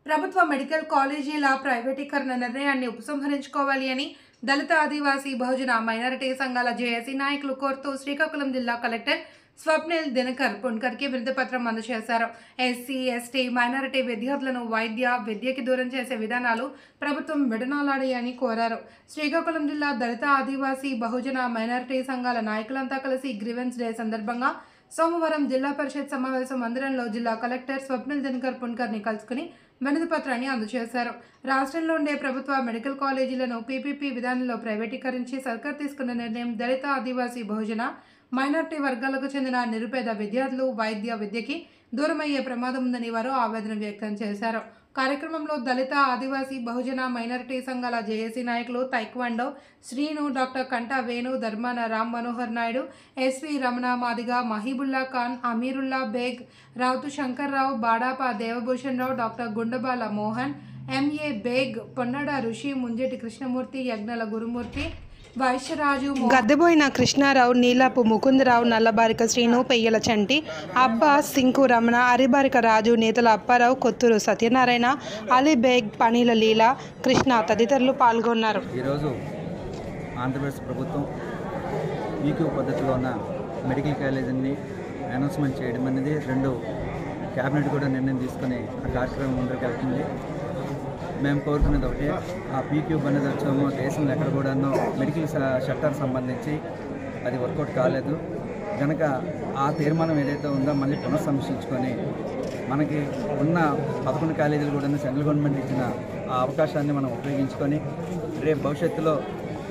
ప్రభుత్వ మెడికల్ కాలేజీల ప్రైవేటీకరణ నిర్ణయాన్ని ఉపసంహరించుకోవాలి అని దళిత ఆదివాసీ బహుజన మైనారిటీ సంఘాల జేఏసీ నాయకులు కోరుతూ శ్రీకాకుళం జిల్లా కలెక్టర్ స్వప్నిల్ దినకర్ పున్కర్కి వినతి పత్రం అందజేశారు. ఎస్సీ, ఎస్టీ, మైనారిటీ విద్యార్థులను విద్యకి దూరం చేసే విధానాలు ప్రభుత్వం విడనాలాడాలని కోరారు. శ్రీకాకుళం జిల్లా దళిత ఆదివాసీ బహుజన మైనారిటీ సంఘాల నాయకులంతా కలిసి గ్రీవెన్స్ డే సందర్భంగా సోమవారం జిల్లా పరిషత్ సమావేశ మందిరంలో జిల్లా కలెక్టర్ స్వప్నిల్ దినకర్ పున్కర్ని కలుసుకుని వినతి పత్రాన్ని అందజేశారు. రాష్ట్రంలో ఉండే ప్రభుత్వ మెడికల్ కాలేజీలను పీపీపీ విధానంలో ప్రైవేటీకరించి సర్కార్ తీసుకున్న నిర్ణయం దళిత ఆదివాసీ బహుజన మైనార్టీ వర్గాలకు చెందిన నిరుపేద విద్యార్థులు విద్యకి దూరమయ్యే ప్రమాదం ఉందని వారు ఆవేదన వ్యక్తం చేశారు. కార్యక్రమంలో దళిత ఆదివాసీ బహుజన మైనారిటీ సంఘాల జేఏసీ నాయకులు తైక్వాండో శ్రీను, డాక్టర్ కంటా వేణు, ధర్మాన రామ్ మనోహర్ నాయుడు, ఎస్వి రమణ మాదిగ, మహీబుల్లా ఖాన్, అమీరుల్లా బేగ్, రావుతు శంకర్రావు, బాడాపా దేవభూషణ్ రావు, డాక్టర్ గుండబాల మోహన్, ఎంఏ బేగ్, పొన్నడ ఋషి, ముంజటి కృష్ణమూర్తి, యజ్ఞల గురుమూర్తి, వైశ్యరాజు, గద్దెబోయిన కృష్ణారావు, నీలాపు ముకుందరావు, నల్లబారిక శ్రీను, పెయ్యల చంటి, అబ్బాస్, సింకు రమణ, అరిబారిక రాజు, నేతల అప్పారావు, కొత్తూరు సత్యనారాయణ, అలీబేగ్, పనీల లీల, కృష్ణ తదితరులు పాల్గొన్నారు. ఈరోజు ఆంధ్రప్రదేశ్ ప్రభుత్వం ఈక్యూ పద్ధతిలో ఉన్న మెడికల్ కాలేజీని అనౌన్స్మెంట్ చేయడం అనేది క్యాబినెట్ కూడా నిర్ణయం తీసుకుని ఆ కార్యక్రమం ముందుకు వెళ్తుంది. మేము కోరుకునేది ఒకటే, ఆ పీక్యూబ్ అనేది వచ్చామో దేశంలో ఎక్కడ కూడానో మెడికల్ సెక్టర్ సంబంధించి అది వర్కౌట్ కాలేదు కనుక ఆ తీర్మానం ఏదైతే ఉందో మళ్ళీ పునఃసమీక్షించుకొని మనకి ఉన్న 11 కాలేజీలు కూడా సెంట్రల్ గవర్నమెంట్ ఇచ్చిన ఆ అవకాశాన్ని మనం ఉపయోగించుకొని రేపు భవిష్యత్తులో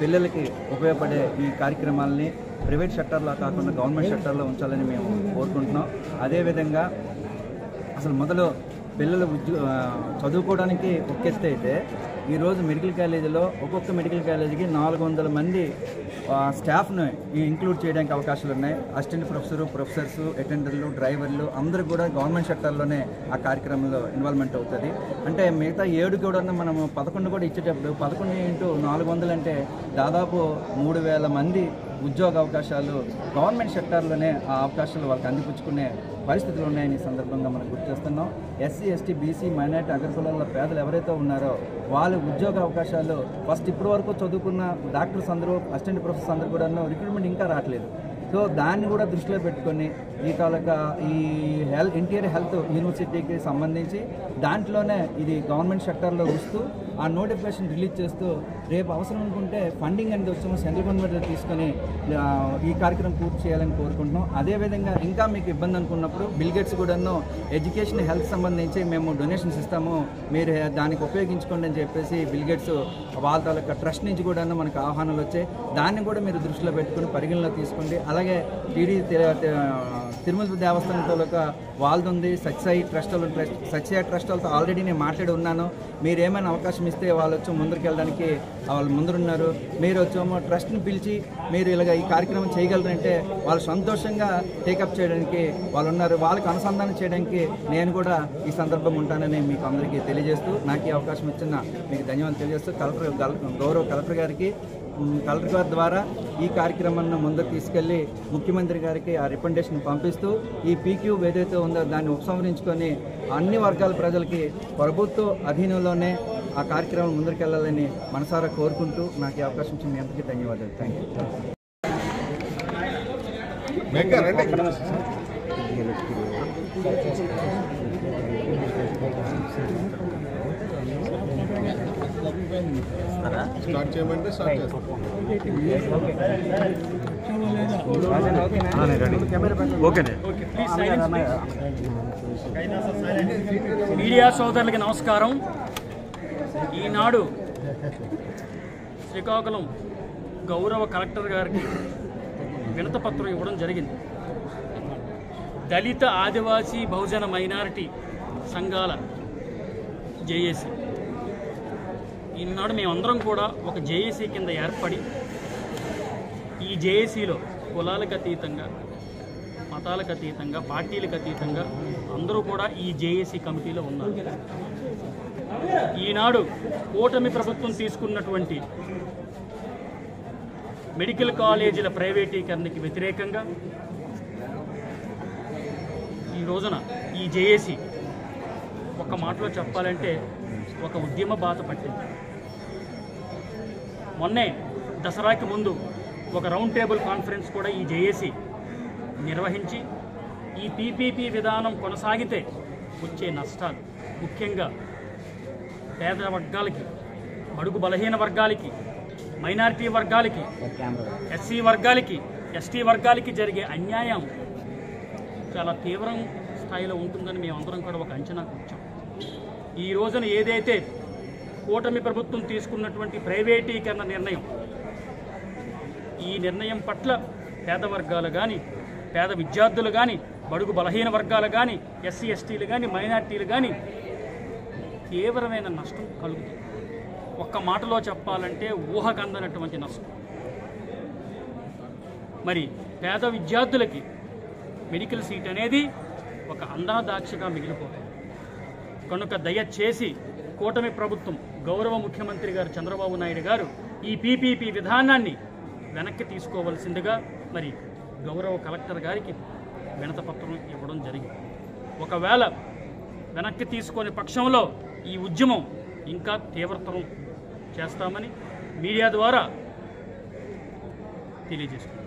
పిల్లలకి ఉపయోగపడే ఈ కార్యక్రమాలని ప్రైవేట్ సెక్టర్లో కాకుండా గవర్నమెంట్ సెక్టర్లో ఉంచాలని మేము కోరుకుంటున్నాం. అదేవిధంగా అసలు మొదలు పిల్లలు చదువుకోవడానికి ఒక్కెత్తే అయితే ఈరోజు మెడికల్ కాలేజీలో ఒక్కొక్క మెడికల్ కాలేజీకి 400 మంది స్టాఫ్ను ఇంక్లూడ్ చేయడానికి అవకాశాలు ఉన్నాయి. అసిస్టెంట్ ప్రొఫెసర్స్, అటెండర్లు, డ్రైవర్లు అందరూ కూడా గవర్నమెంట్ సెక్టర్లోనే ఆ కార్యక్రమంలో ఇన్వాల్వ్మెంట్ అవుతుంది. అంటే మిగతా 7 కూడా మనము 11 కూడా ఇచ్చేటప్పుడు 11 × 400 అంటే దాదాపు 3000 మంది ఉద్యోగ అవకాశాలు గవర్నమెంట్ సెక్టార్లోనే ఆ అవకాశాలు వాళ్ళకి అందిపుచ్చుకునే పరిస్థితులు ఉన్నాయని సందర్భంగా మనం గుర్తు చేస్తున్నాం. ఎస్సీ, ఎస్టీ, బీసీ, మైనారిటీ, అగ్రకులాల పేదలు ఎవరైతే ఉన్నారో వాళ్ళు ఉద్యోగ అవకాశాలు ఫస్ట్ ఇప్పటి వరకు చదువుకున్న డాక్టర్స్ అందరూ, అసిస్టెంట్ ప్రొఫెసర్స్ అందరూ కూడా రిక్రూట్మెంట్ ఇంకా రావట్లేదు. సో దాన్ని కూడా దృష్టిలో పెట్టుకొని ఈ ఎన్టీఆర్ హెల్త్ యూనివర్సిటీకి సంబంధించి దాంట్లోనే ఇది గవర్నమెంట్ సెక్టార్లో వస్తూ ఆ నోటిఫికేషన్ రిలీజ్ చేస్తూ రేపు అవసరం అనుకుంటే ఫండింగ్ అనేది వచ్చామో సెంట్రల్ గవర్నమెంట్ తీసుకొని ఈ కార్యక్రమం పూర్తి చేయాలని కోరుకుంటున్నాం. అదేవిధంగా ఇంకా మీకు ఇబ్బంది అనుకున్నప్పుడు బిల్ గేట్స్ కూడాను ఎడ్యుకేషన్ హెల్త్ సంబంధించి మేము డొనేషన్స్ ఇస్తాము, మీరు దానికి ఉపయోగించుకోండి అని చెప్పేసి బిల్ గేట్స్ వాళ్ళ తాలూకా ట్రస్ట్ నుంచి కూడాను మనకు ఆహ్వానాలు వచ్చాయి. దాన్ని కూడా మీరు దృష్టిలో పెట్టుకుని పరిగణలో తీసుకోండి. అలాగే తిరుమల దేవస్థానం తాలూకా వాళ్ళది ఉంది, సత్యసాయి ట్రస్ట్ వాళ్ళతో ఆల్రెడీ నేను మాట్లాడి ఉన్నాను. మీరు ఏమైనా అవకాశం ఇస్తే వాళ్ళు వచ్చి ముందరికి వెళ్ళడానికి వాళ్ళు ముందరున్నారు. మీరు వచ్చేమో ట్రస్ట్ని పిలిచి మీరు ఇలాగ ఈ కార్యక్రమం చేయగలరంటే వాళ్ళు సంతోషంగా టేకప్ చేయడానికి వాళ్ళు ఉన్నారు. వాళ్ళకి అనుసంధానం చేయడానికి నేను కూడా ఈ సందర్భం ఉంటానని మీకు అందరికీ తెలియజేస్తూ నాకు ఈ అవకాశం ఇచ్చిన మీకు ధన్యవాదాలు తెలియజేస్తూ గౌరవ కలెక్టర్ గారి ద్వారా ఈ కార్యక్రమాన్ని ముందుకు తీసుకెళ్లి ముఖ్యమంత్రి గారికి ఆ రికమెండేషన్ పంపిస్తూ ఈ పీక్యూబ్ ఏదైతే ఉందో దాన్ని ఉపసంహరించుకొని అన్ని వర్గాల ప్రజలకి ప్రభుత్వ అధీనంలోనే ఆ కార్యక్రమం ముందుకెళ్లాలని మనసారా కోరుకుంటూ నాకు ఈ అవకాశం ఇచ్చిన మీ అందరికీ ధన్యవాదాలు. థ్యాంక్ మీడియా సోదరులకి నమస్కారం. ఈనాడు శ్రీకాకుళం గౌరవ కలెక్టర్ గారికి వినతిపత్రం ఇవ్వడం జరిగింది. దళిత ఆదివాసీ బహుజన మైనారిటీ సంఘాల జేఏసీ ఈనాడు మేమందరం కూడా ఒక జేఏసీ కింద ఏర్పడి ఈ జేఏసీలో కులాలకు అతీతంగా, మతాలకు అతీతంగా, పార్టీలకు అతీతంగా అందరూ కూడా ఈ జేఏసీ కమిటీలో ఉన్నారు. ఈనాడు కూటమి ప్రభుత్వం తీసుకున్నటువంటి మెడికల్ కాలేజీల ప్రైవేటీకరణకి వ్యతిరేకంగా ఈ రోజున ఈ జేఏసీ ఒక మాటలో చెప్పాలంటే ఒక ఉద్యమ బాట పట్టింది. మొన్నే దసరాకి ముందు ఒక రౌండ్ టేబుల్ కాన్ఫరెన్స్ కూడా ఈ జేఏసీ నిర్వహించి ఈ పీపీపీ విధానం కొనసాగితే వచ్చే నష్టాలు, ముఖ్యంగా పేద వర్గాలకి, బడుగు బలహీన వర్గాలకి, మైనారిటీ వర్గాలకి, ఎస్సీ వర్గాలకి, ఎస్టీ వర్గాలకి జరిగే అన్యాయం చాలా తీవ్ర స్థాయిలో ఉంటుందని మేమందరం కూడా ఒక అంచనాకు వచ్చాం. ఈ రోజున ఏదైతే కూటమి ప్రభుత్వం తీసుకున్నటువంటి ప్రైవేటీకరణ నిర్ణయం, ఈ నిర్ణయం పట్ల పేద వర్గాలు కానీ, పేద విద్యార్థులు కానీ, బడుగు బలహీన వర్గాలు కానీ, ఎస్సీ ఎస్టీలు కానీ, మైనారిటీలు కానీ తీవ్రమైన నష్టం కలుగుతుంది. ఒక్క మాటలో చెప్పాలంటే ఊహకందనటువంటి నష్టం. మరి పేద విద్యార్థులకి మెడికల్ సీట్ అనేది ఒక అందాదాక్షగా మిగిలిపోతుంది. కనుక దయచేసి కూటమి ప్రభుత్వం, గౌరవ ముఖ్యమంత్రి గారు చంద్రబాబు నాయుడు గారు ఈ పీపీపీ విధానాన్ని వెనక్కి తీసుకోవాల్సిందిగా మరి గౌరవ కలెక్టర్ గారికి వినతిపత్రం ఇవ్వడం జరిగింది. ఒకవేళ వెనక్కి తీసుకునే పక్షంలో ఈ ఉద్యమం ఇంకా తీవ్రతరం చేస్తామని మీడియా ద్వారా తెలియజేస్తున్నాం.